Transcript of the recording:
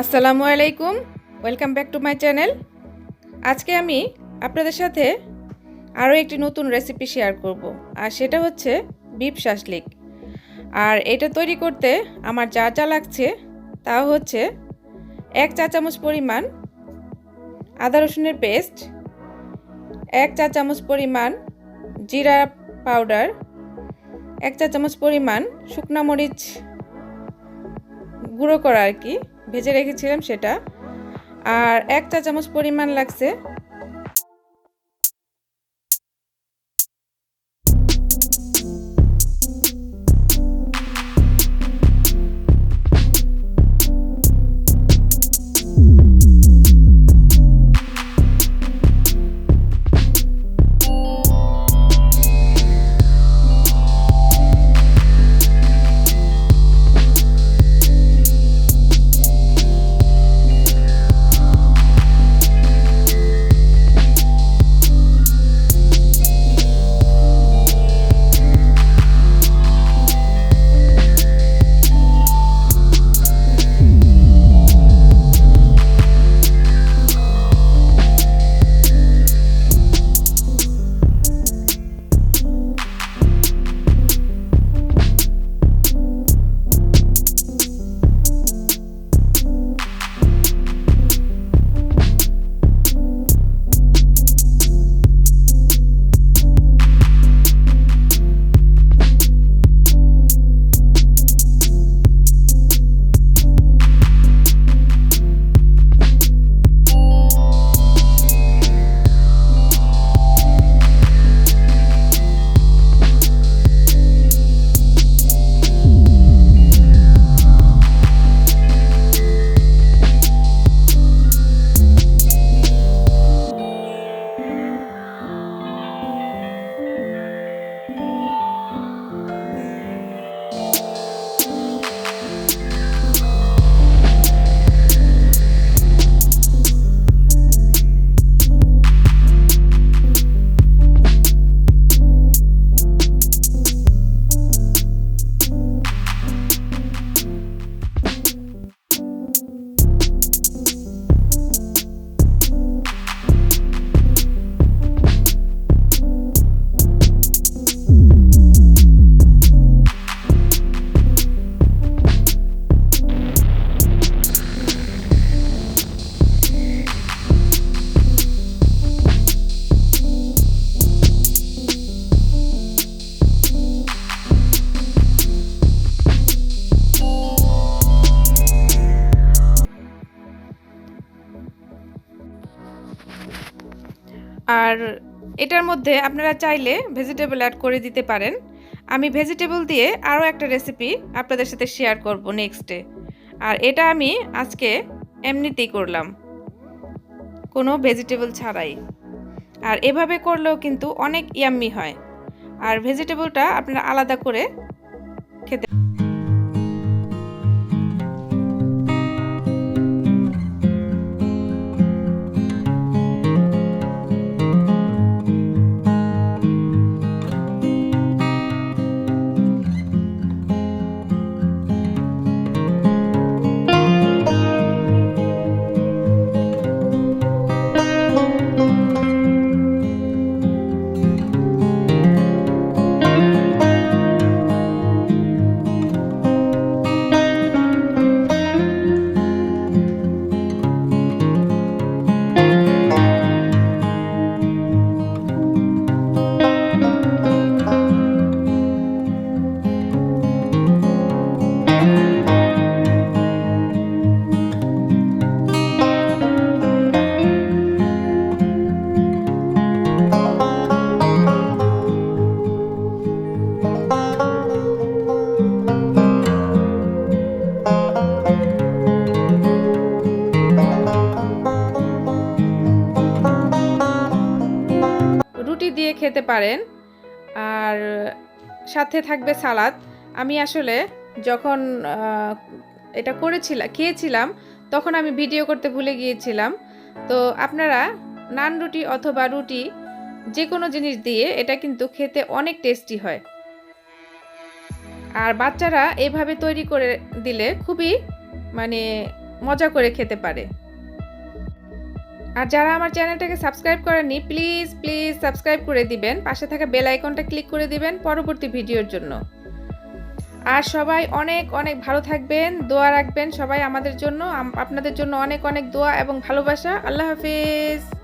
আসসালামুআলাইকুম, welcome back to my channel. আজকে আমি আপনাদের সাথে আরও একটি নতুন রেসিপি শেয়ার করব, আর সেটা হচ্ছে বিফ শাসলিক। আর এটা তৈরি করতে আমার যা যা লাগছে তা হচ্ছে 1 চা চামচ পরিমাণ আদা রসুনের পেস্ট, 1 চা চামচ পরিমাণ জিরা পাউডার, 1 চা চামচ পরিমাণ শুকনা মরিচ গুঁড়ো করা আর কি, ভেজে রেখেছিলাম সেটা, আর 1 চা চামচ পরিমাণ লাগছে আর এটার মধ্যে আপনারা চাইলে ভেজিটেবল অ্যাড করে দিতে পারেন। আমি ভেজিটেবল দিয়ে আরও একটা রেসিপি আপনাদের সাথে শেয়ার করব নেক্সটে। আর এটা আমি আজকে এমনিতেই করলাম, কোনো ভেজিটেবল ছাড়াই। আর এভাবে করলেও কিন্তু অনেক ইয়াম্মি হয়। আর ভেজিটেবলটা আপনারা আলাদা করে খেতে রুটি দিয়ে খেতে পারেন, আর সাথে থাকবে সালাদ। আমি আসলে যখন এটা খেয়েছিলাম তখন আমি ভিডিও করতে ভুলে গিয়েছিলাম। তো আপনারা নান রুটি অথবা রুটি যে কোনো জিনিস দিয়ে এটা কিন্তু খেতে অনেক টেস্টি হয়। আর বাচ্চারা এভাবে তৈরি করে দিলে খুবই মজা করে খেতে পারে। আর যারা আমার চ্যানেলটাকে সাবস্ক্রাইব করেননি প্লিজ প্লিজ সাবস্ক্রাইব করে দিবেন, পাশে থাকা বেল আইকনটা ক্লিক করে দিবেন পরবর্তী ভিডিওর জন্য। আর সবাই অনেক অনেক ভালো থাকবেন, দোয়া রাখবেন সবাই আমাদের জন্য, আপনাদের জন্য অনেক অনেক দোয়া এবং ভালোবাসা। আল্লাহ হাফেজ।